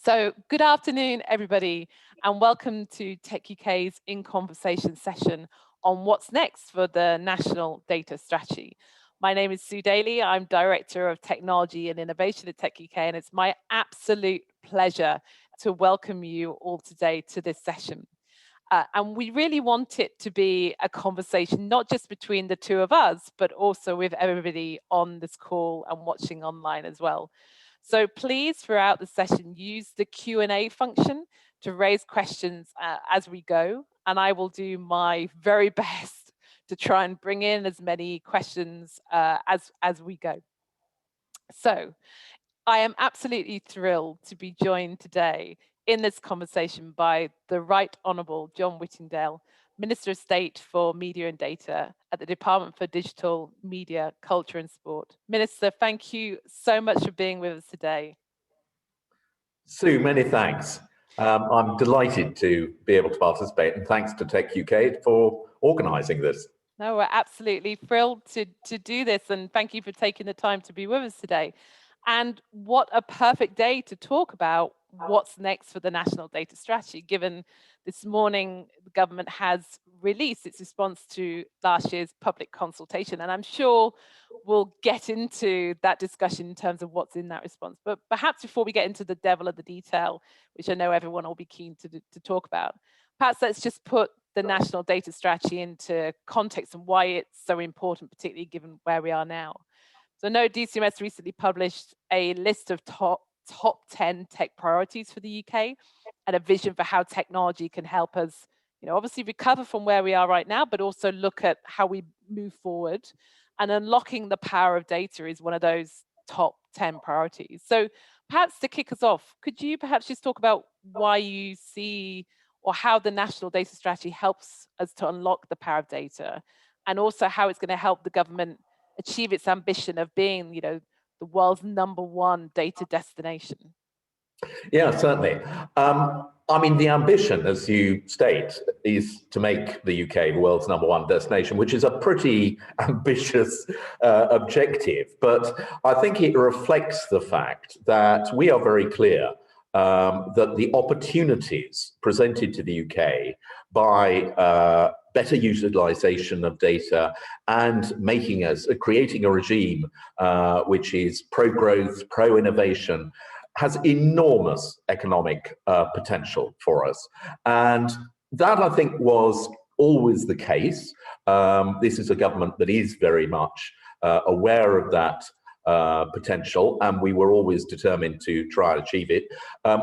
So good afternoon, everybody, and welcome to Tech UK's In Conversation session on what's next for the National Data Strategy. My name is Sue Daly. I'm Director of Technology and Innovation at Tech UK, and it's my absolute pleasure to welcome you all today to this session. And we really want it to be a conversation, not just between the two of us, but also with everybody on this call and watching online as well. So please, throughout the session, use the Q&A function to raise questions as we go. And I will do my very best to try and bring in as many questions as we go. So I am absolutely thrilled to be joined today in this conversation by the Right Honourable John Whittingdale, Minister of State for Media and Data at the Department for Digital, Media, Culture and Sport. Minister, thank you so much for being with us today. Sue, many thanks. I'm delighted to be able to participate, and thanks to Tech UK for organising this. No, we're absolutely thrilled to do this, and thank you for taking the time to be with us today. And what a perfect day to talk about what's next for the National Data Strategy, given this morning the government has released its response to last year's public consultation. And I'm sure we'll get into that discussion in terms of what's in that response. But perhaps before we get into the devil of the detail, which I know everyone will be keen to talk about, perhaps let's just put the National Data Strategy into context and why it's so important, particularly given where we are now. So I know DCMS recently published a list of top 10 tech priorities for the UK and a vision for how technology can help us, obviously recover from where we are right now, but also look at how we move forward. And unlocking the power of data is one of those top 10 priorities. So perhaps to kick us off, could you perhaps just talk about why you see or how the National Data Strategy helps us to unlock the power of data, and also how it's going to help the government achieve its ambition of being, the world's #1 data destination? Yeah, certainly. I mean, the ambition, as you state, is to make the UK the world's #1 destination, which is a pretty ambitious objective. But I think it reflects the fact that we are very clear that the opportunities presented to the UK by better utilization of data and creating a regime which is pro-growth, pro-innovation, has enormous economic potential for us. And that, I think, was always the case. This is a government that is very much aware of that potential, and we were always determined to try and achieve it.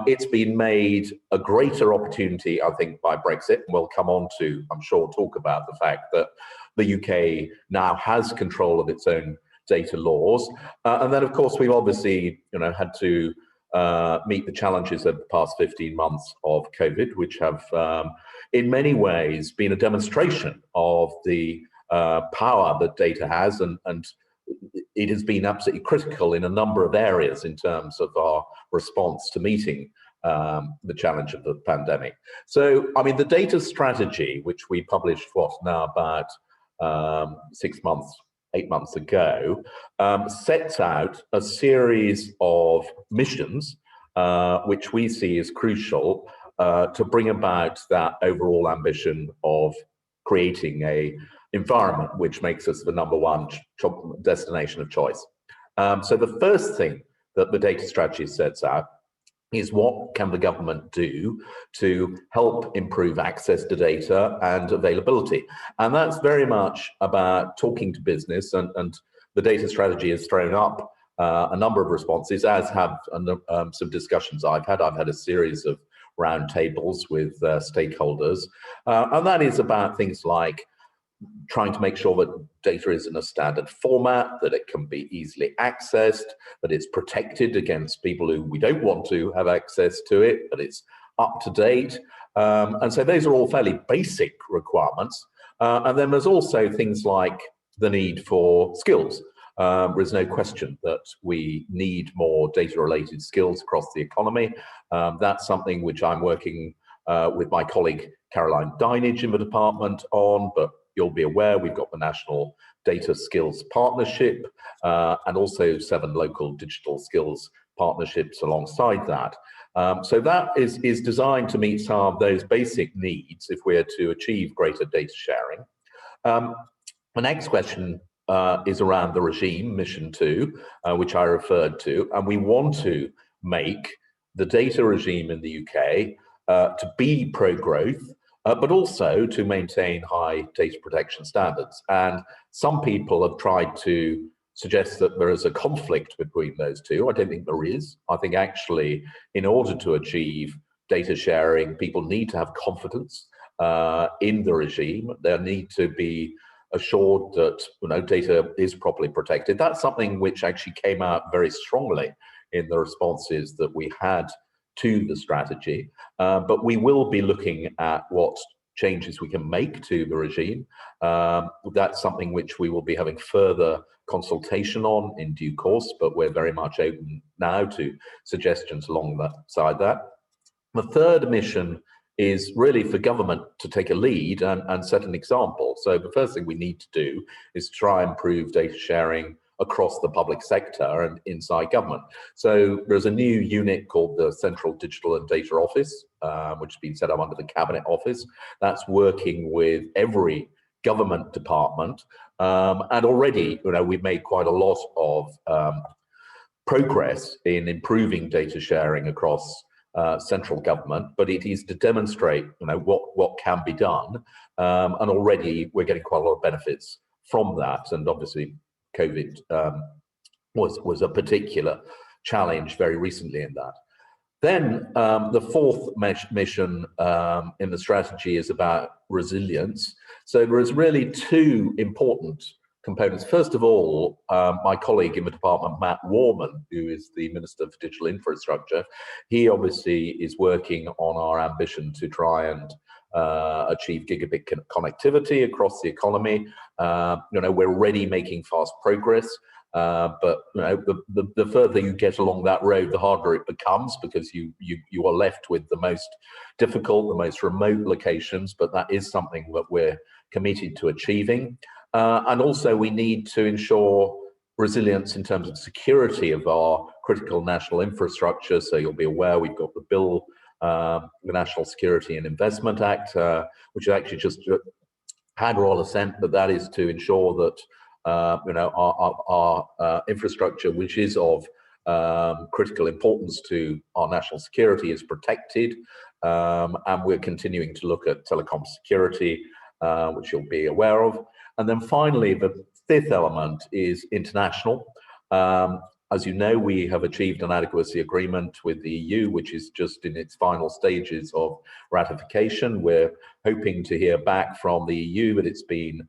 It's been made a greater opportunity, I think, by Brexit, and we'll come on to, I'm sure, talk about the fact that the UK now has control of its own data laws. And then, of course, we've obviously, had to meet the challenges of the past 15 months of COVID, which have, in many ways, been a demonstration of the power that data has, and it has been absolutely critical in a number of areas in terms of our response to meeting the challenge of the pandemic. So, I mean, the data strategy, which we published, now about 8 months ago, sets out a series of missions which we see as crucial to bring about that overall ambition of creating a environment which makes us the #1 destination of choice. So the first thing that the data strategy sets out is what can the government do to help improve access to data and availability. And that's very much about talking to business, and the data strategy has thrown up a number of responses, as have some discussions I've had. I've had a series of roundtables with stakeholders, and that is about things like trying to make sure that data is in a standard format, that it can be easily accessed, that it's protected against people who we don't want to have access to it, that it's up to date. And so those are all fairly basic requirements. And then there's also things like the need for skills. There's no question that we need more data-related skills across the economy. That's something which I'm working with my colleague Caroline Dinage in the department on, but you'll be aware we've got the National Data Skills Partnership and also 7 local digital skills partnerships alongside that. So that is designed to meet some of those basic needs if we're to achieve greater data sharing. The next question is around the regime, Mission 2, which I referred to, and we want to make the data regime in the UK to be pro-growth, but also to maintain high data protection standards. And some people have tried to suggest that there is a conflict between those two. I don't think there is. I think actually, in order to achieve data sharing, people need to have confidence in the regime. They need to be assured that data is properly protected. That's something which actually came out very strongly in the responses that we had to the strategy. But we will be looking at what changes we can make to the regime. That's something which we will be having further consultation on in due course, but we're very much open now to suggestions alongside that. The third mission is really for government to take a lead and set an example. So the first thing we need to do is try and improve data sharing across the public sector and inside government. So there's a new unit called the Central Digital and Data Office, which has been set up under the Cabinet Office. That's working with every government department. And already, we've made quite a lot of progress in improving data sharing across central government, but it is to demonstrate, what can be done. And already we're getting quite a lot of benefits from that. And obviously COVID was a particular challenge very recently in that. Then the fourth mission in the strategy is about resilience. So there is really two important components. First of all, my colleague in the department, Matt Warman, who is the Minister for Digital Infrastructure, he obviously is working on our ambition to try and achieve gigabit connectivity across the economy. We're already making fast progress. But the further you get along that road, the harder it becomes, because you are left with the most difficult, the most remote locations. But that is something that we're committed to achieving. And also we need to ensure resilience in terms of security of our critical national infrastructure. So you'll be aware we've got the bill, the National Security and Investment Act, which actually just had royal assent, but that is to ensure that our infrastructure, which is of critical importance to our national security, is protected. And we're continuing to look at telecom security, which you'll be aware of. And then finally, the fifth element is international. As you know, we have achieved an adequacy agreement with the EU, which is just in its final stages of ratification. We're hoping to hear back from the EU, but it's been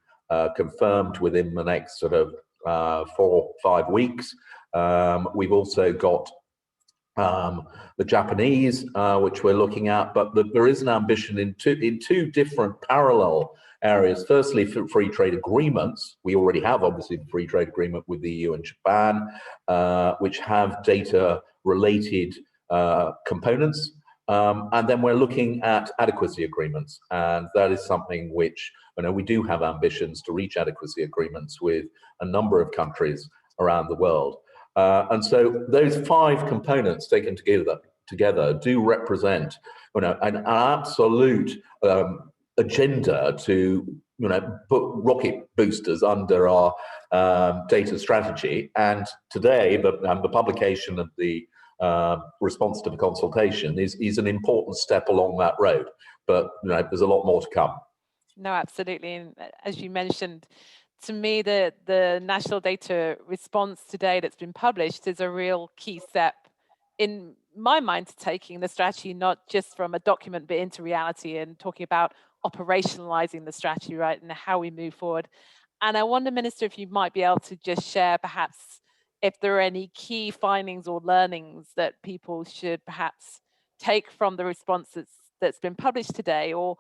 confirmed within the next sort of 4 or 5 weeks. We've also got the Japanese, which we're looking at, but there is an ambition in two different parallel areas. Firstly, for free trade agreements. We already have, obviously, the free trade agreement with the EU and Japan, which have data-related components. And then we're looking at adequacy agreements, and that is something which, we do have ambitions to reach adequacy agreements with a number of countries around the world. And so those 5 components taken together do represent, an absolute agenda to, put rocket boosters under our data strategy. And today, the publication of the response to the consultation is an important step along that road. But there's a lot more to come. No, absolutely. And as you mentioned, to me, the national data response today that's been published is a real key step in my mind to taking the strategy, not just from a document, but into reality, and talking about operationalizing the strategy, right, and how we move forward. And I wonder, Minister, if you might be able to just share perhaps if there are any key findings or learnings that people should perhaps take from the response that's been published today, or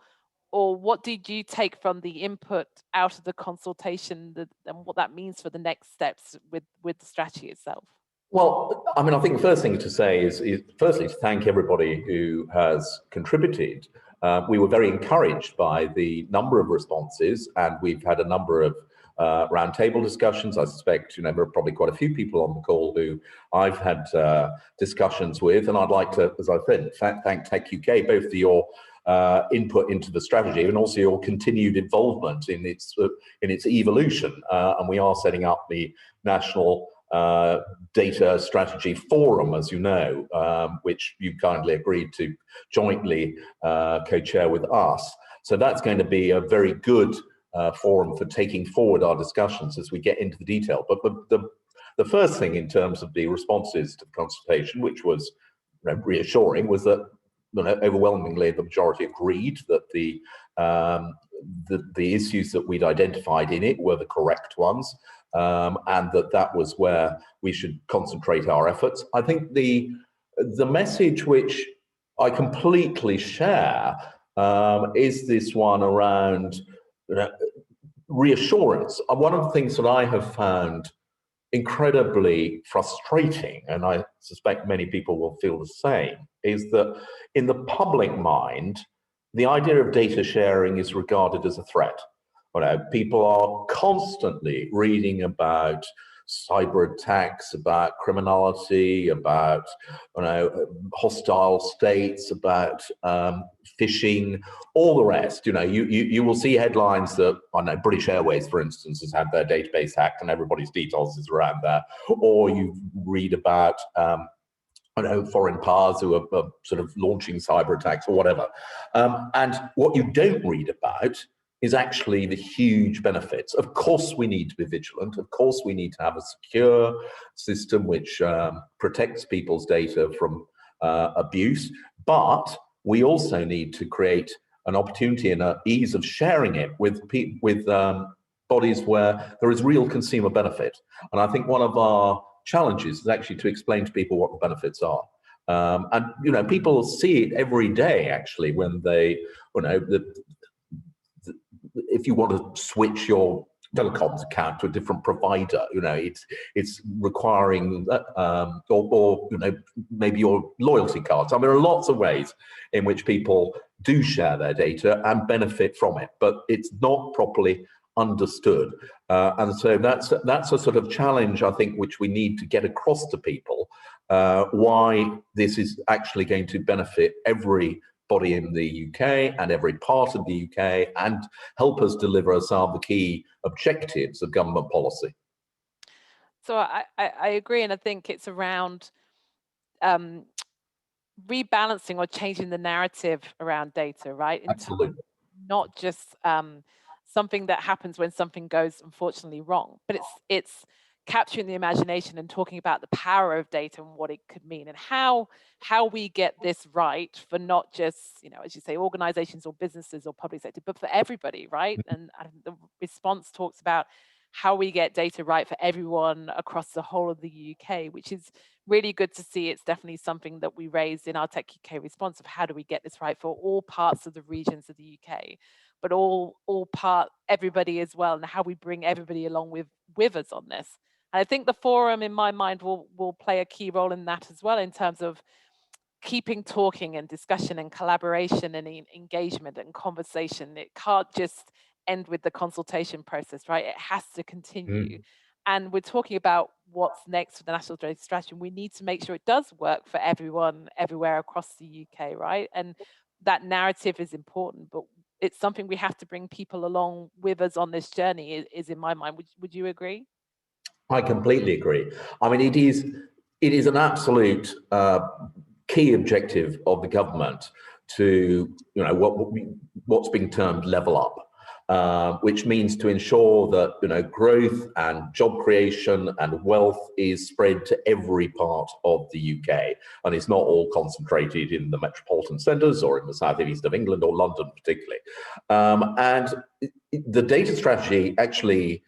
what did you take from the input out of the consultation and what that means for the next steps with the strategy itself? Well, I think the first thing to say is firstly to thank everybody who has contributed. We were very encouraged by the number of responses, and we've had a number of roundtable discussions. I suspect, there are probably quite a few people on the call who I've had discussions with, and I'd like to, as I said, thank Tech UK both for your input into the strategy and also your continued involvement in its evolution. And we are setting up the National Data Strategy Forum, as you know, which you kindly agreed to jointly co-chair with us. So that's going to be a very good forum for taking forward our discussions as we get into the detail. But the first thing in terms of the responses to the consultation, which was reassuring, was that overwhelmingly the majority agreed that the issues that we'd identified in it were the correct ones, and that was where we should concentrate our efforts. I think the message which I completely share is this one around reassurance. One of the things that I have found incredibly frustrating, and I suspect many people will feel the same, is that in the public mind, the idea of data sharing is regarded as a threat. People are constantly reading about cyber attacks, about criminality, about hostile states, about phishing, all the rest. You will see headlines that, I know, British Airways, for instance, has had their database hacked and everybody's details is around there. Or you read about foreign powers who are sort of launching cyber attacks or whatever. And what you don't read about is actually the huge benefits. Of course, we need to be vigilant. Of course, we need to have a secure system which protects people's data from abuse. But we also need to create an opportunity and an ease of sharing it with bodies where there is real consumer benefit. And I think one of our challenges is actually to explain to people what the benefits are. And people see it every day, actually, when they, if you want to switch your telecoms account to a different provider, it's requiring or maybe your loyalty cards. I mean, there are lots of ways in which people do share their data and benefit from it, but it's not properly understood. And so that's a sort of challenge, I think, which we need to get across to people, why this is actually going to benefit everybody in the UK and every part of the UK and help us deliver some of the key objectives of government policy. So I agree, and I think it's around rebalancing or changing the narrative around data, right? Absolutely. Not just something that happens when something goes unfortunately wrong, but it's capturing the imagination and talking about the power of data and what it could mean and how we get this right for not just, as you say, organizations or businesses or public sector, but for everybody, right? And the response talks about how we get data right for everyone across the whole of the UK, which is really good to see. It's definitely something that we raised in our Tech UK response of how do we get this right for all parts of the regions of the UK, but everybody as well, and how we bring everybody along with us on this. And I think the forum, in my mind, will play a key role in that as well, in terms of keeping talking and discussion and collaboration and engagement and conversation. It can't just end with the consultation process, right? It has to continue. And we're talking about what's next for the National Data Strategy. We need to make sure it does work for everyone, everywhere across the UK, right? And that narrative is important, but it's something we have to bring people along with us on this journey, is in my mind. Would you agree? I completely agree. I mean, it is an absolute key objective of the government to, what's being termed level up, which means to ensure that, growth and job creation and wealth is spread to every part of the UK. And it's not all concentrated in the metropolitan centres or in the south and east of England or London particularly. And the data strategy actually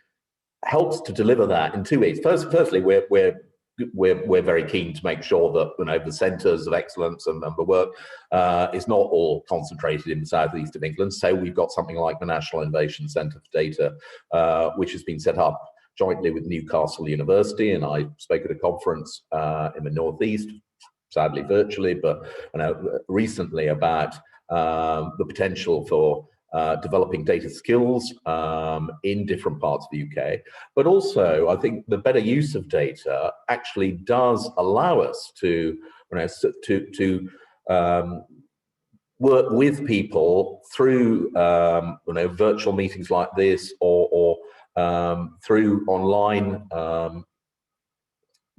helps to deliver that in two ways. Firstly, we're very keen to make sure that the centres of excellence and the work is not all concentrated in the southeast of England. So we've got something like the National Innovation Centre for Data, which has been set up jointly with Newcastle University, and I spoke at a conference in the northeast, sadly virtually, but recently about the potential for developing data skills in different parts of the UK. But also, I think the better use of data actually does allow us to, work with people through virtual meetings like this, or through online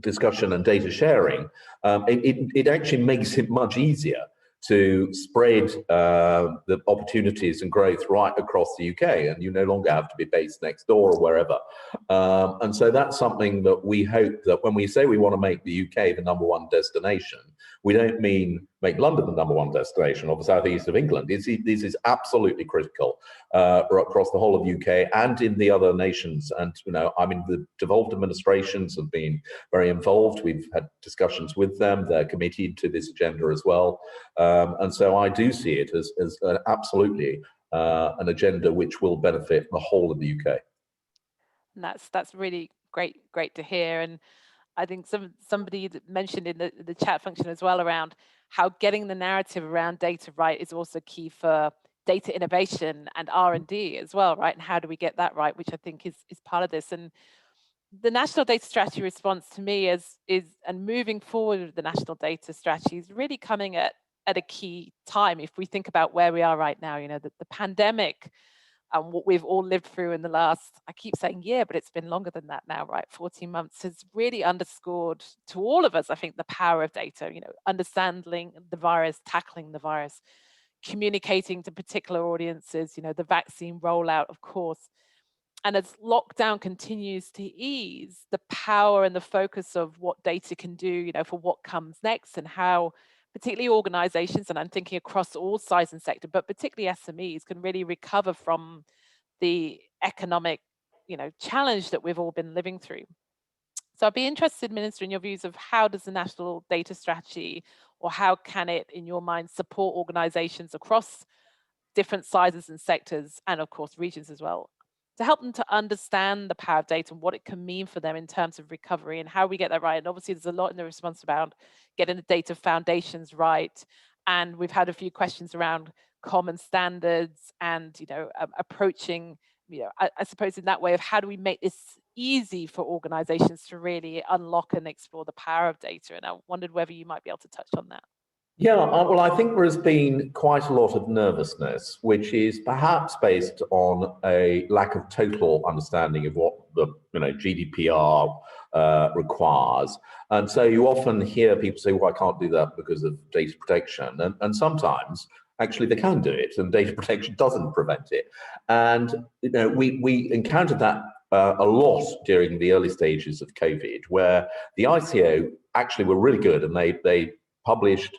discussion and data sharing. It actually makes it much easier to spread the opportunities and growth right across the UK, and you no longer have to be based next door or wherever. And so that's something that we hope that when we say we want to make the UK the #1 destination, we don't mean make London the #1 destination or the southeast of England. This is absolutely critical across the whole of the UK and in the other nations. And I mean, the devolved administrations have been very involved. We've had discussions with them. They're committed to this agenda as well. And so I do see it as absolutely an agenda which will benefit the whole of the UK. And that's really great to hear. And I think somebody mentioned in the chat function as well around how getting the narrative around data right is also key for data innovation and R&D as well, right? And how do we get that right, which I think is part of this. And the national data strategy response to me is and moving forward with the national data strategy is really coming at a key time. If we think about where we are right now, the pandemic and what we've all lived through in the last, I keep saying year, but it's been longer than that now, right? 14 months has really underscored to all of us, I think, the power of data, understanding the virus, tackling the virus, communicating to particular audiences, the vaccine rollout, of course. And as lockdown continues to ease, the power and the focus of what data can do, for what comes next, and how particularly organizations, and I'm thinking across all size and sector, but particularly SMEs, can really recover from the economic, challenge that we've all been living through. So I'd be interested, Minister, in your views of how does the national data strategy, or how can it, in your mind, support organizations across different sizes and sectors, and of course regions as well, to help them to understand the power of data and what it can mean for them in terms of recovery and how we get that right. And obviously there's a lot in the response about getting the data foundations right. And we've had a few questions around common standards and, approaching, I suppose in that way of how do we make this easy for organizations to really unlock and explore the power of data. And I wondered whether you might be able to touch on that. Yeah, well, I think there has been quite a lot of nervousness, which is perhaps based on a lack of total understanding of what the GDPR requires. And so you often hear people say, well, I can't do that because of data protection. And sometimes actually they can do it, and data protection doesn't prevent it. And we encountered that a lot during the early stages of COVID, where the ICO actually were really good, and they published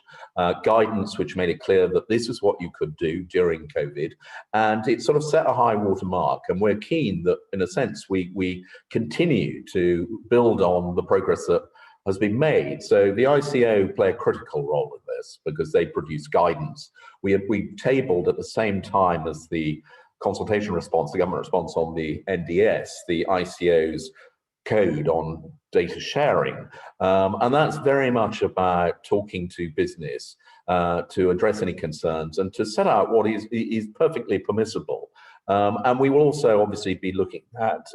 guidance which made it clear that this is what you could do during COVID, and it sort of set a high watermark. And we're keen that, in a sense, we continue to build on the progress that has been made. So the ICO play a critical role in this because they produce guidance. We tabled at the same time as the consultation response, the government response on the NDS, the ICO's code on data sharing. And that's very much about talking to business to address any concerns and to set out what is perfectly permissible. And we will also obviously be looking at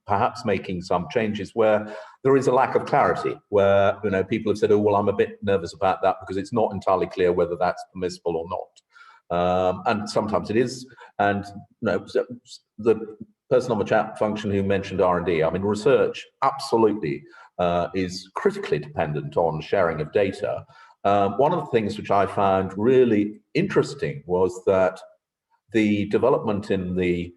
perhaps making some changes where there is a lack of clarity, where people have said, oh, well, I'm a bit nervous about that because it's not entirely clear whether that's permissible or not. And sometimes it is. And the person on the chat function who mentioned R&D, I mean, research absolutely is critically dependent on sharing of data. One of the things which I found really interesting was that the development in the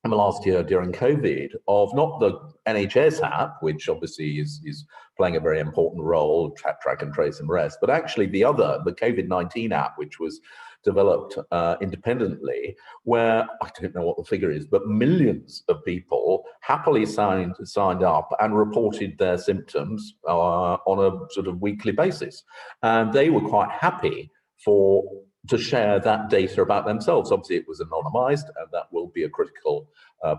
last year during COVID of not the NHS app, which obviously is playing a very important role, track and trace and rest, but actually the COVID-19 app, which was developed independently, where I don't know what the figure is, but millions of people happily signed up and reported their symptoms on a sort of weekly basis. And they were quite happy to share that data about themselves. Obviously, it was anonymized, and that will be a critical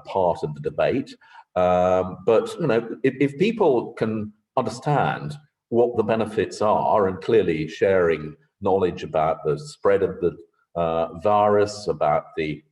part of the debate. But if people can understand what the benefits are, and clearly sharing knowledge about the spread of the virus, about the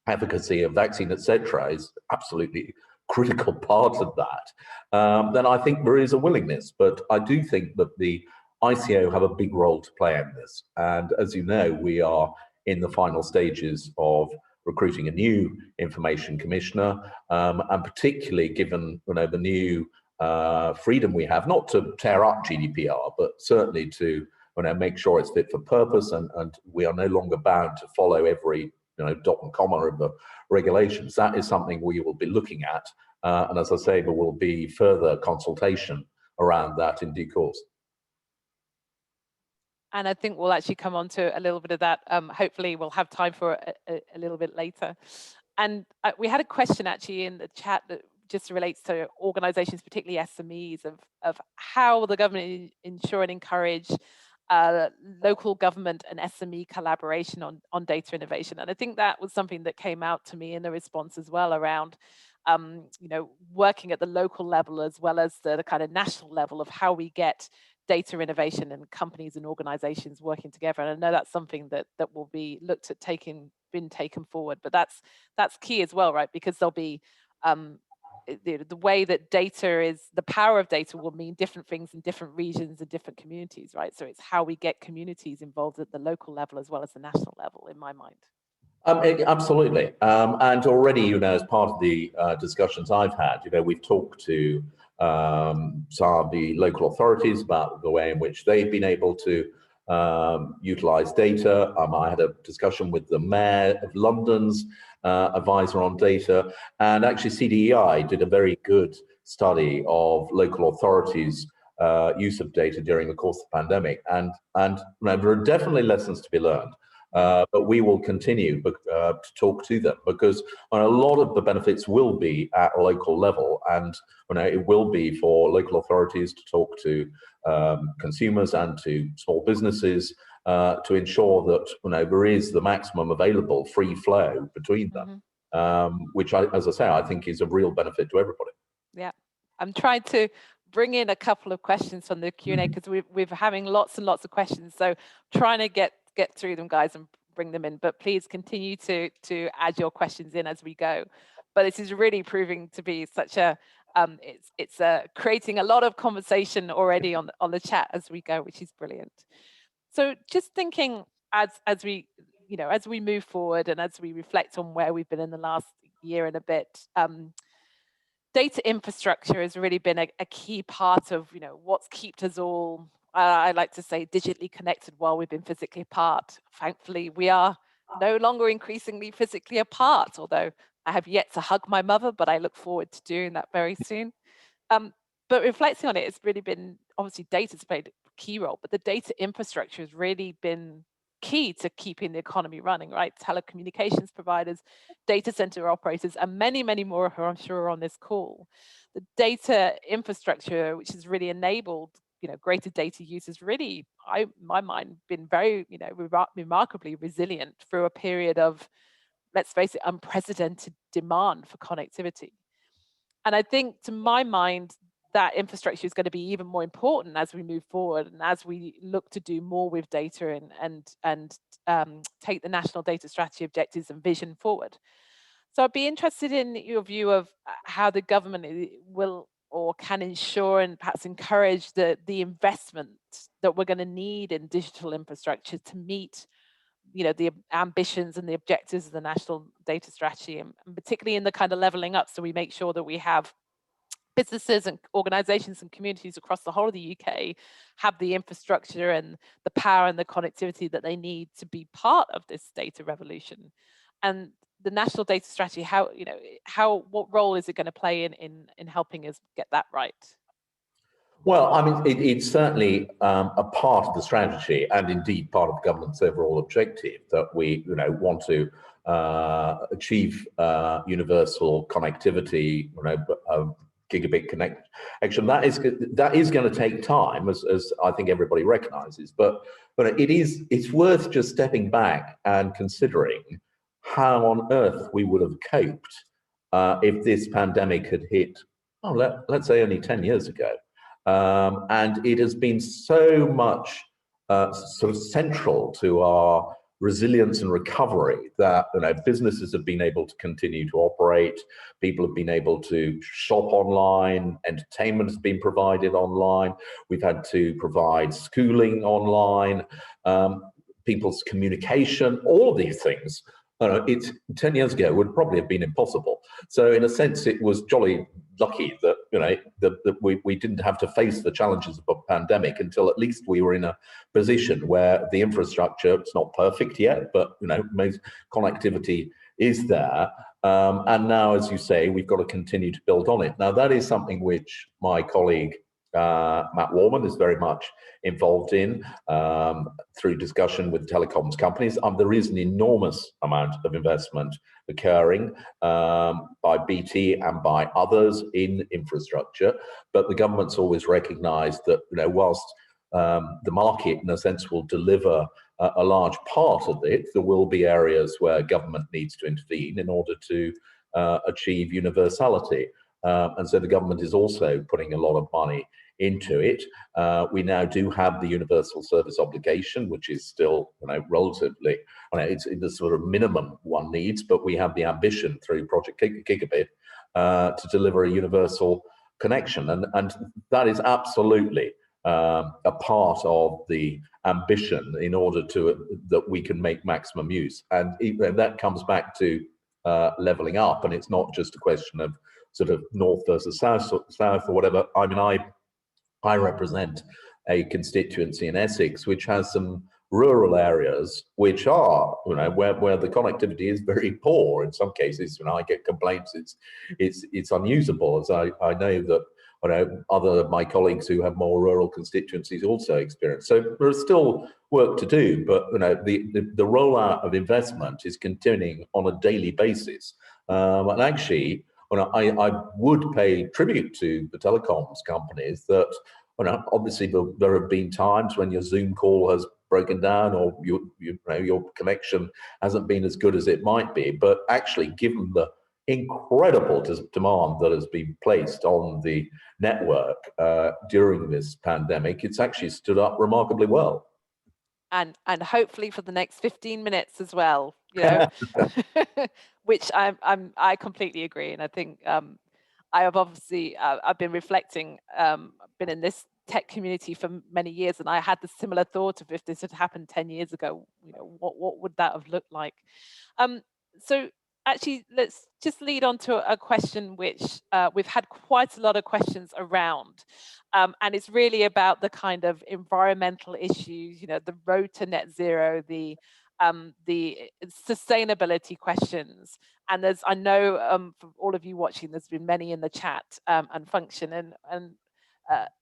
efficacy of vaccine, etc., is absolutely critical part of that, then I think there is a willingness. But I do think that the ICO have a big role to play in this. And as you know, we are in the final stages of recruiting a new information commissioner, and particularly given the new freedom we have, not to tear up GDPR, but certainly to make sure it's fit for purpose, and we are no longer bound to follow every dot and comma of the regulations. That is something we will be looking at, and as I say, there will be further consultation around that in due course. And I think we'll actually come on to a little bit of that. Hopefully we'll have time for a little bit later. And we had a question actually in the chat that just relates to organizations, particularly SMEs, of how the government ensure and encourage local government and SME collaboration on data innovation. And I think that was something that came out to me in the response as well around working at the local level as well as the kind of national level of how we get data innovation and companies and organizations working together. And I know that's something that will be looked at been taken forward, but that's key as well, right? Because there'll be the way that the power of data will mean different things in different regions and different communities, right? So it's how we get communities involved at the local level as well as the national level, in my mind. Absolutely. And already, as part of the discussions I've had, we've talked to some of the local authorities about the way in which they've been able to utilize data. I had a discussion with the Mayor of London's advisor on data, and actually CDEI did a very good study of local authorities' use of data during the course of the pandemic, and there are definitely lessons to be learned. But we will continue to talk to them, because a lot of the benefits will be at a local level, and it will be for local authorities to talk to consumers and to small businesses to ensure that there is the maximum available free flow between them, which, as I say, I think is a real benefit to everybody. Yeah, I'm trying to bring in a couple of questions from the Q&A because we're having lots and lots of questions. So trying to get through them, guys, and bring them in. But please continue to add your questions in as we go. But this is really proving to be such a it's creating a lot of conversation already on the chat as we go, which is brilliant. So just thinking as we move forward and as we reflect on where we've been in the last year and a bit, data infrastructure has really been a key part of what's kept us all, I like to say, digitally connected while we've been physically apart. Thankfully, we are no longer increasingly physically apart, although I have yet to hug my mother, but I look forward to doing that very soon. But reflecting on it, it's really been, obviously data's played a key role, but the data infrastructure has really been key to keeping the economy running, right? Telecommunications providers, data center operators, and many, many more who I'm sure are on this call. The data infrastructure, which has really enabled greater data use, has really, in my mind, been very, remarkably resilient through a period of, let's face it, unprecedented demand for connectivity. And I think, to my mind, that infrastructure is going to be even more important as we move forward and as we look to do more with data and take the national data strategy objectives and vision forward. So I'd be interested in your view of how the government will or can ensure and perhaps encourage the investment that we're going to need in digital infrastructure to meet the ambitions and the objectives of the national data strategy, and particularly in the kind of leveling up, so we make sure that we have businesses and organizations and communities across the whole of the UK have the infrastructure and the power and the connectivity that they need to be part of this data revolution. And the national data strategy, what role is it going to play in helping us get that right? Well, I mean, it's certainly a part of the strategy, and indeed part of the government's overall objective, that we, want to achieve universal connectivity, gigabit connection. That is going to take time, as I think everybody recognises. But it's worth just stepping back and considering how on earth we would have coped if this pandemic had hit, let's say, only 10 years ago. And it has been so much sort of central to our resilience and recovery, that businesses have been able to continue to operate, people have been able to shop online, entertainment has been provided online, we've had to provide schooling online, people's communication, all of these things. It's 10 years ago would probably have been impossible. So in a sense, it was jolly lucky that that we didn't have to face the challenges of a pandemic until at least we were in a position where the infrastructure, it's not perfect yet, but most connectivity is there. And now, as you say, we've got to continue to build on it. Now, that is something which my colleague Matt Warman is very much involved in through discussion with telecoms companies. There is an enormous amount of investment occurring by BT and by others in infrastructure, but the government's always recognised that whilst the market, in a sense, will deliver a large part of it, there will be areas where government needs to intervene in order to achieve universality. And so the government is also putting a lot of money into it. We now do have the universal service obligation, which is still relatively, it's the sort of minimum one needs, but we have the ambition through Project Gigabit to deliver a universal connection. And that is absolutely a part of the ambition in order that we can make maximum use. And that comes back to levelling up, and it's not just a question of sort of north versus south or whatever. I mean, I represent a constituency in Essex which has some rural areas which are, where the connectivity is very poor. In some cases, I get complaints it's unusable, as I know that other of my colleagues who have more rural constituencies also experience. So there's still work to do, but the rollout of investment is continuing on a daily basis. And actually, I would pay tribute to the telecoms companies that, obviously there have been times when your Zoom call has broken down or your connection hasn't been as good as it might be. But actually, given the incredible demand that has been placed on the network during this pandemic, it's actually stood up remarkably well. And hopefully for the next 15 minutes as well, which I completely agree. And I think I have obviously I've been reflecting, been in this tech community for many years, and I had the similar thought of, if this had happened 10 years ago, what would that have looked like? So actually, let's just lead on to a question which we've had quite a lot of questions around. And it's really about the kind of environmental issues, the road to net zero, the sustainability questions. And I know for all of you watching, there's been many in the chat and function. And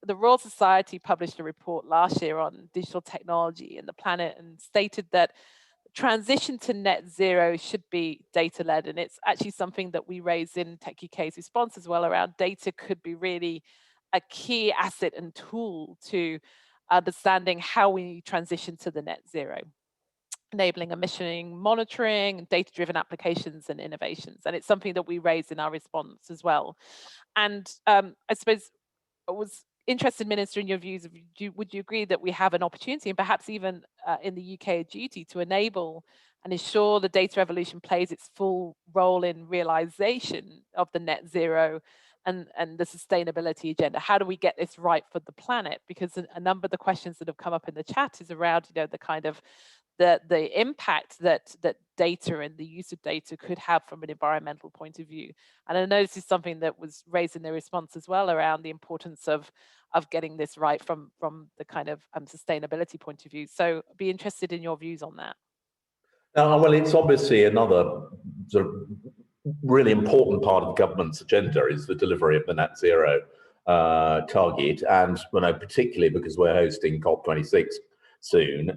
the Royal Society published a report last year on digital technology and the planet, and stated that transition to net zero should be data-led. And it's actually something that we raised in Tech UK's response as well, around data could be really a key asset and tool to understanding how we transition to the net zero, enabling emission monitoring, data-driven applications and innovations. And it's something that we raised in our response as well. And I suppose I was interested, Minister, in your views. Would you agree that we have an opportunity, and perhaps even in the UK a duty, to enable and ensure the data revolution plays its full role in realization of the net zero and the sustainability agenda? How do we get this right for the planet? Because a number of the questions that have come up in the chat is around, the kind of the impact that data and the use of data could have from an environmental point of view. And I know this is something that was raised in the response as well, around the importance of getting this right from the kind of sustainability point of view. So I'd be interested in your views on that. Well, it's obviously another sort of really important part of the government's agenda is the delivery of the net zero target, and particularly because we're hosting COP26 soon,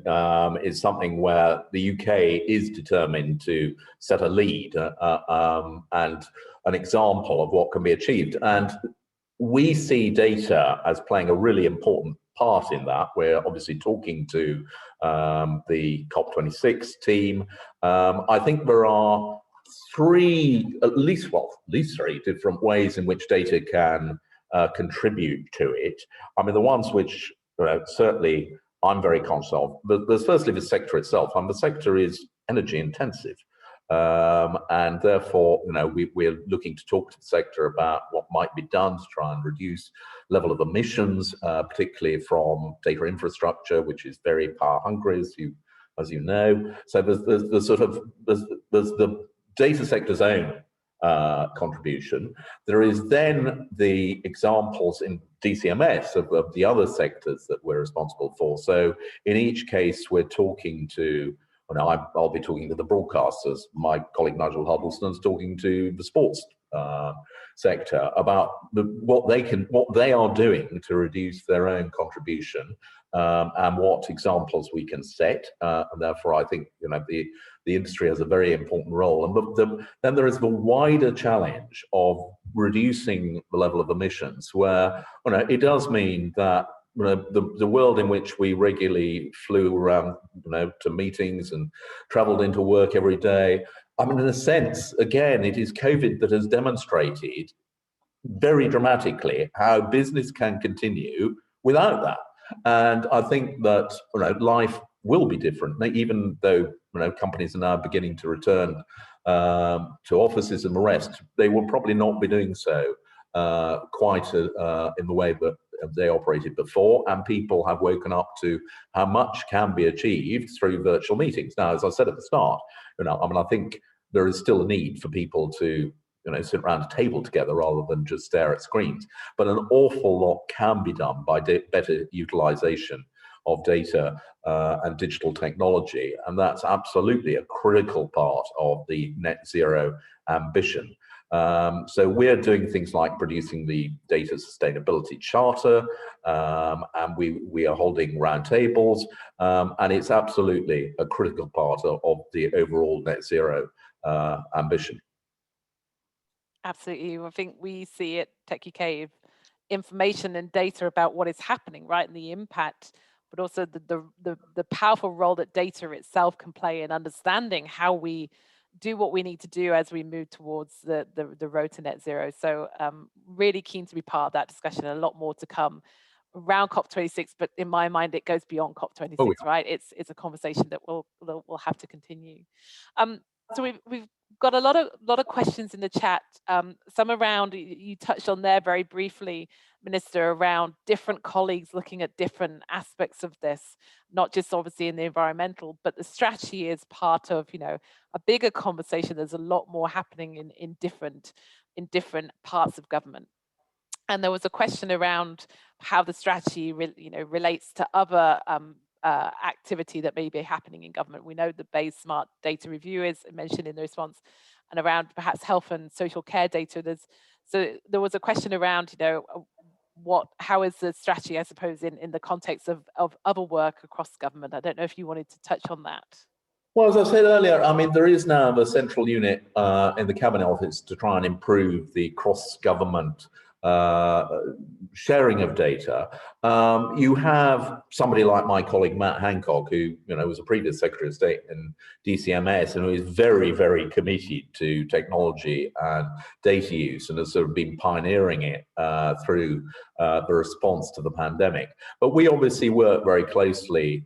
is something where the UK is determined to set a lead and an example of what can be achieved. And we see data as playing a really important part in that. We're obviously talking to the COP26 team. I think there are at least three different ways in which data can contribute to it. I mean, the ones which certainly I'm very conscious of. But there's firstly the sector itself, and the sector is energy intensive. And therefore, we're looking to talk to the sector about what might be done to try and reduce level of emissions, particularly from data infrastructure, which is very power hungry, as you know. So there's the data sector's own contribution. There is then the examples in DCMS of the other sectors that we're responsible for. So in each case, we're talking to, I'll be talking to the broadcasters. My colleague Nigel Huddleston's talking to the sports sector about what they are doing to reduce their own contribution, and what examples we can set. And therefore, I think the industry has a very important role. And then there is the wider challenge of reducing the level of emissions, where it does mean that the world in which we regularly flew around, to meetings and traveled into work every day. I mean, in a sense, again, it is COVID that has demonstrated very dramatically how business can continue without that. And I think that life will be different, even though companies are now beginning to return to offices and the rest. They will probably not be doing so quite in the way that they operated before, and people have woken up to how much can be achieved through virtual meetings. Now, as I said at the start, I think there is still a need for people to sit around a table together rather than just stare at screens. But an awful lot can be done by better utilization of data and digital technology, and that's absolutely a critical part of the net zero ambition. So we're doing things like producing the data sustainability charter, and we are holding roundtables, and it's absolutely a critical part of the overall net zero ambition. Absolutely. I think we see at Tech UK information and data about what is happening, right, and the impact, but also the powerful role that data itself can play in understanding how we do what we need to do as we move towards the road to net zero. So really keen to be part of that discussion, and a lot more to come around COP26, but in my mind, it goes beyond COP26, Oh, yeah. right? It's a conversation that we'll have to continue. So we've got a lot of questions in the chat. Some around, you touched on there very briefly, Minister, around different colleagues looking at different aspects of this, not just obviously in the environmental, but the strategy is part of a bigger conversation. There's a lot more happening in different parts of government. And there was a question around how the strategy relates to other activity that may be happening in government. We know the Bayes Smart Data Review is mentioned in the response, and around perhaps health and social care data. So there was a question around, how is the strategy, I suppose, in the context of other work across government? I don't know if you wanted to touch on that. Well, as I said earlier, I mean, there is now a central unit in the Cabinet Office to try and improve the cross-government sharing of data. You have somebody like my colleague Matt Hancock, who was a previous Secretary of State in DCMS, and who is very, very committed to technology and data use, and has sort of been pioneering it through the response to the pandemic. But we obviously work very closely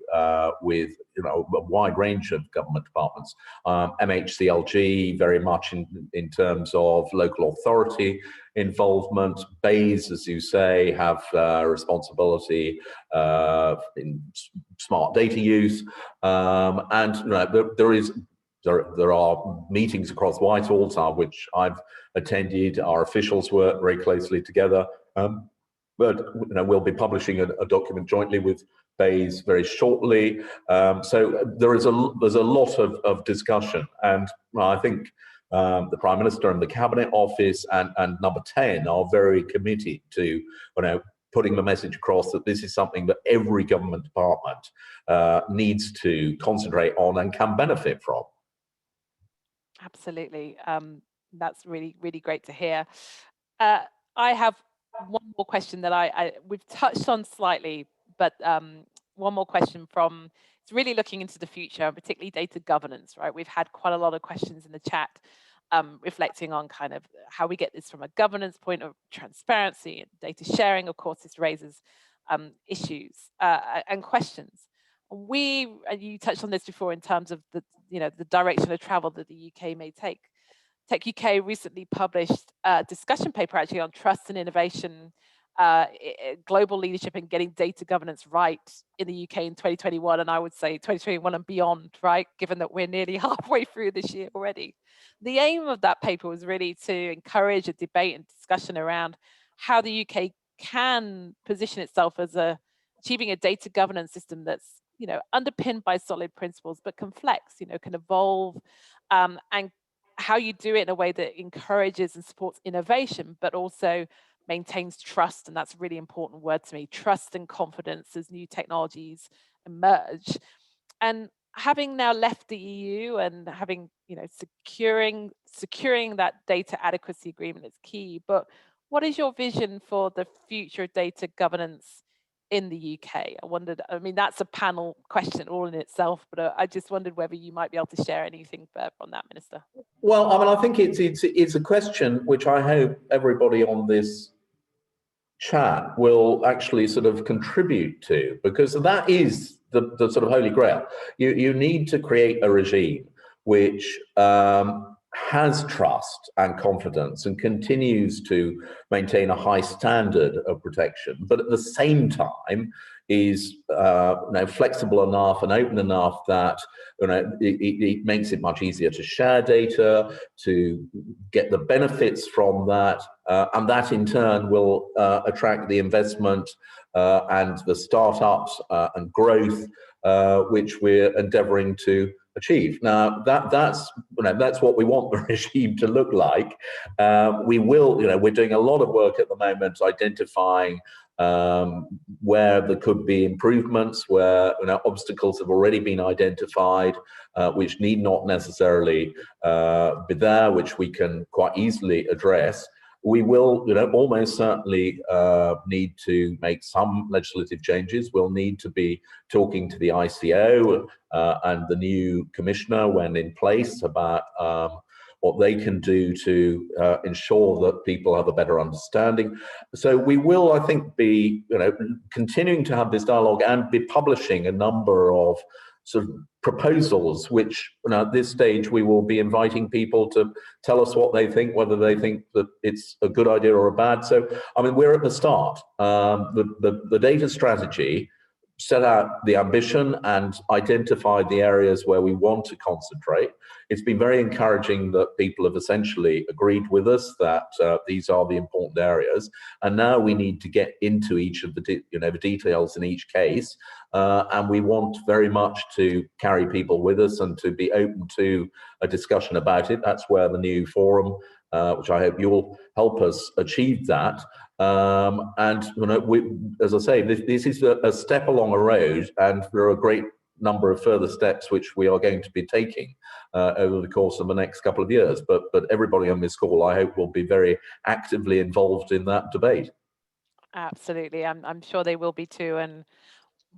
with a wide range of government departments. MHCLG very much in terms of local authority involvement. Bayes, as you say, have responsibility in smart data use, and there are meetings across Whitehall, which I've attended. Our officials work very closely together, but we'll be publishing a document jointly with Bayes very shortly. So there's a lot of discussion, and I think the Prime Minister and the Cabinet Office and Number 10 are very committed to putting the message across that this is something that every government department needs to concentrate on and can benefit from. Absolutely. That's really, really great to hear. I have one more question that we've touched on slightly, but one more question it's really looking into the future, particularly data governance, right? We've had quite a lot of questions in the chat reflecting on kind of how we get this from a governance point of transparency and data sharing. Of course, this raises issues and questions. You touched on this before in terms of the direction of travel that the UK may take. Tech UK recently published a discussion paper actually on trust and innovation, global leadership and getting data governance right in the UK in 2021, and I would say 2021 and beyond, right? Given that we're nearly halfway through this year already. The aim of that paper was really to encourage a debate and discussion around how the UK can position itself as achieving a data governance system that's underpinned by solid principles, but can flex, can evolve, and how you do it in a way that encourages and supports innovation, but also maintains trust. And that's a really important word to me, trust and confidence as new technologies emerge. And having now left the EU and having, securing that data adequacy agreement is key. But what is your vision for the future of data governance in the UK? I mean, that's a panel question all in itself, but I just wondered whether you might be able to share anything further on that, Minister. Well, I mean, I think it's a question which I hope everybody on this chat will actually sort of contribute to, because that is the sort of holy grail. You need to create a regime which has trust and confidence and continues to maintain a high standard of protection, but at the same time is flexible enough and open enough that it makes it much easier to share data, to get the benefits from that, and that in turn will attract the investment and the startups and growth which we're endeavouring to achieve. Now that's what we want the regime to look like. We're doing a lot of work at the moment identifying where there could be improvements, where obstacles have already been identified, which need not necessarily be there, which we can quite easily address. We will, almost certainly need to make some legislative changes. We'll need to be talking to the ICO and the new commissioner when in place about what they can do to ensure that people have a better understanding. So we will, I think, be continuing to have this dialogue and be publishing a number of sort of proposals, which at this stage we will be inviting people to tell us what they think, whether they think that it's a good idea or a bad. So, I mean, we're at the start. The data strategy set out the ambition and identified the areas where we want to concentrate. It's been very encouraging that people have essentially agreed with us that these are the important areas, and now we need to get into each of the the details in each case, and we want very much to carry people with us and to be open to a discussion about it. That's where the new forum, which I hope you'll help us achieve that. And as I say, this is a step along a road, and there are a great number of further steps which we are going to be taking over the course of the next couple of years. But everybody on this call, I hope, will be very actively involved in that debate. Absolutely, I'm sure they will be too, and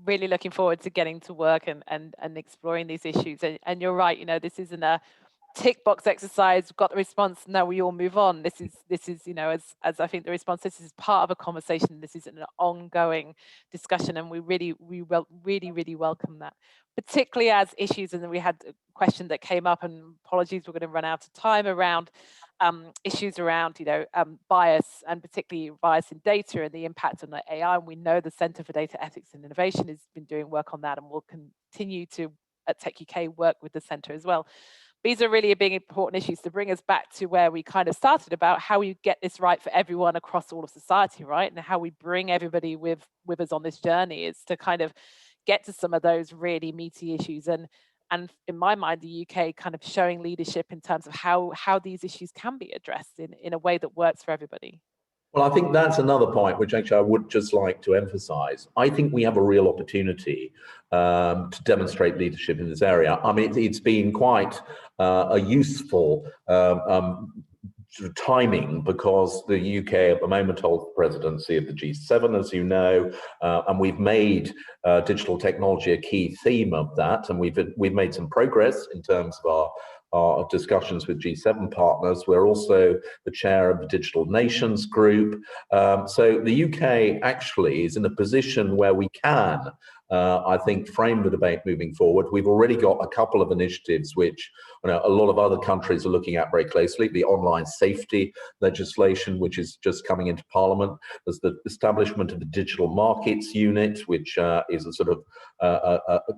really looking forward to getting to work and exploring these issues. And you're right, this isn't a tick box exercise. Got the response, now we all move on. This is as I think the response, this is part of a conversation. This is an ongoing discussion, and we really welcome that, particularly as issues. And then we had a question that came up, and apologies, we're going to run out of time, around issues around bias, and particularly bias in data and the impact on the AI. And we know the Centre for Data Ethics and Innovation has been doing work on that, and will continue to at Tech UK work with the centre as well. These are really big, important issues to bring us back to where we kind of started, about how we get this right for everyone across all of society, right? And how we bring everybody with us on this journey is to kind of get to some of those really meaty issues. And in my mind, the UK kind of showing leadership in terms of how these issues can be addressed in a way that works for everybody. Well, I think that's another point which actually I would just like to emphasize. I think we have a real opportunity to demonstrate leadership in this area. I mean, it's been quite a useful sort of timing, because the UK at the moment holds the presidency of the G7, as you know, and we've made digital technology a key theme of that, and we've made some progress in terms of our discussions with G7 partners. We're also the chair of the Digital Nations Group. So the UK actually is in a position where we can, I think, frame the debate moving forward. We've already got a couple of initiatives which a lot of other countries are looking at very closely. The online safety legislation, which is just coming into Parliament. There's the establishment of the Digital Markets Unit, which is a sort of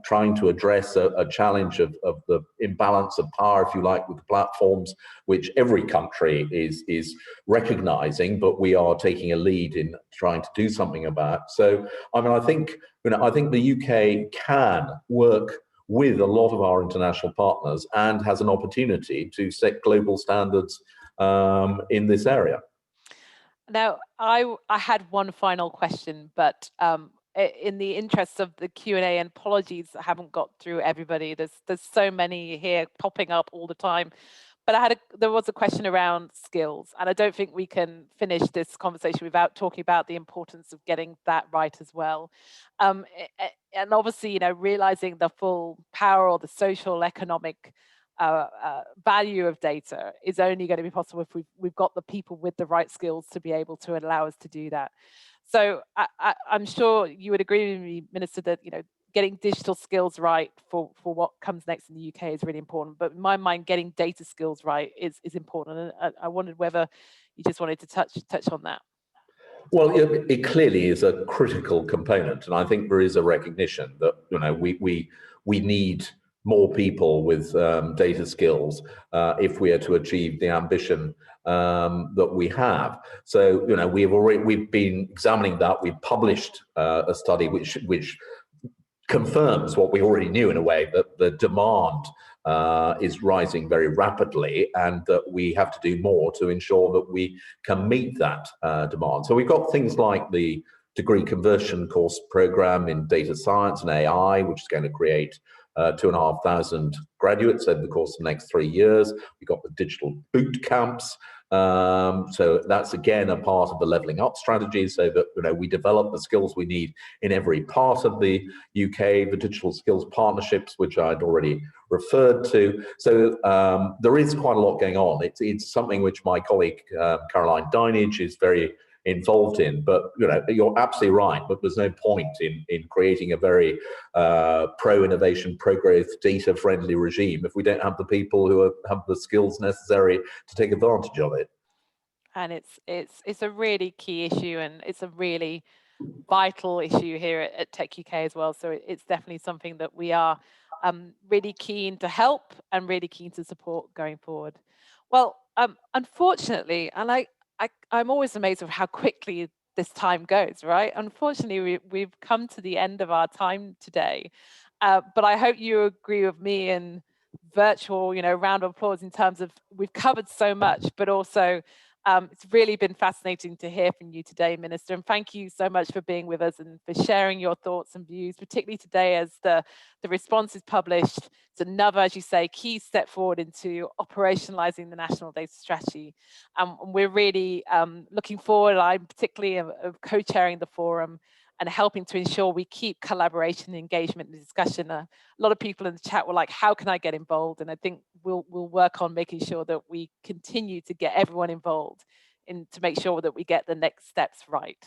trying to address a challenge of the imbalance of power, if you like, with the platforms, which every country is recognizing, but we are taking a lead in trying to do something about. So, I mean, I think the UK can work with a lot of our international partners and has an opportunity to set global standards in this area. Now, I had one final question, but in the interest of the Q&A, and apologies, I haven't got through everybody. There's so many here popping up all the time. But there was a question around skills, and I don't think we can finish this conversation without talking about the importance of getting that right as well. And obviously, realizing the full power or the social, economic value of data is only going to be possible if we've got the people with the right skills to be able to allow us to do that. So I'm sure you would agree with me, Minister, that getting digital skills right for what comes next in the UK is really important. But in my mind, getting data skills right is important. And I wondered whether you just wanted to touch on that. Well, it clearly is a critical component, and I think there is a recognition that we need more people with data skills if we are to achieve the ambition that we have. So we've been examining that. We've published a study which confirms what we already knew in a way, that the demand is rising very rapidly, and that we have to do more to ensure that we can meet that demand. So we've got things like the degree conversion course program in data science and AI, which is going to create 2,500 graduates over the course of the next 3 years. We've got the digital boot camps. So that's again a part of the levelling up strategy, so that we develop the skills we need in every part of the UK. The digital skills partnerships, which I'd already referred to. So there is quite a lot going on. It's something which my colleague Caroline Dinage is very involved in, but you're absolutely right. But there's no point in creating a very pro-innovation, pro-growth, data-friendly regime if we don't have the people who have the skills necessary to take advantage of it. And it's a really key issue, and it's a really vital issue here at Tech UK as well. So it's definitely something that we are really keen to help and really keen to support going forward. Well, unfortunately, and I'm always amazed of how quickly this time goes, right? Unfortunately, we've come to the end of our time today, but I hope you agree with me in virtual, round of applause in terms of we've covered so much, but also it's really been fascinating to hear from you today, Minister, and thank you so much for being with us and for sharing your thoughts and views, particularly today as the response is published. It's another, as you say, key step forward into operationalizing the national data strategy. And we're really looking forward. I'm particularly of co-chairing the forum and helping to ensure we keep collaboration, engagement, and discussion. A lot of people in the chat were like, how can I get involved? And I think we'll work on making sure that we continue to get everyone involved to make sure that we get the next steps right.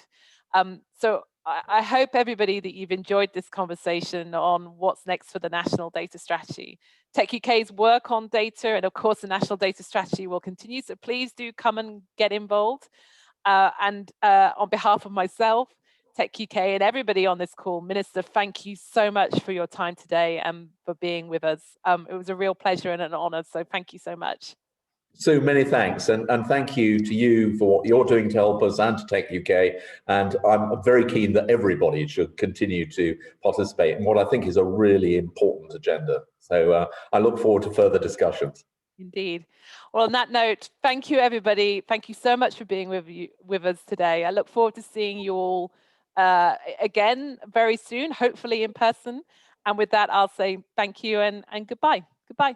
So I hope everybody that you've enjoyed this conversation on what's next for the National Data Strategy. Tech UK's work on data, and of course the National Data Strategy will continue, so please do come and get involved. And on behalf of myself, Tech UK, and everybody on this call, Minister, thank you so much for your time today and for being with us. It was a real pleasure and an honour, so thank you so much. So many thanks, and thank you to you for what you're doing to help us and to Tech UK. And I'm very keen that everybody should continue to participate in what I think is a really important agenda. So I look forward to further discussions. Indeed. Well, on that note, thank you, everybody. Thank you so much for being with us today. I look forward to seeing you all again very soon, hopefully in person. And with that, I'll say thank you and goodbye. Goodbye.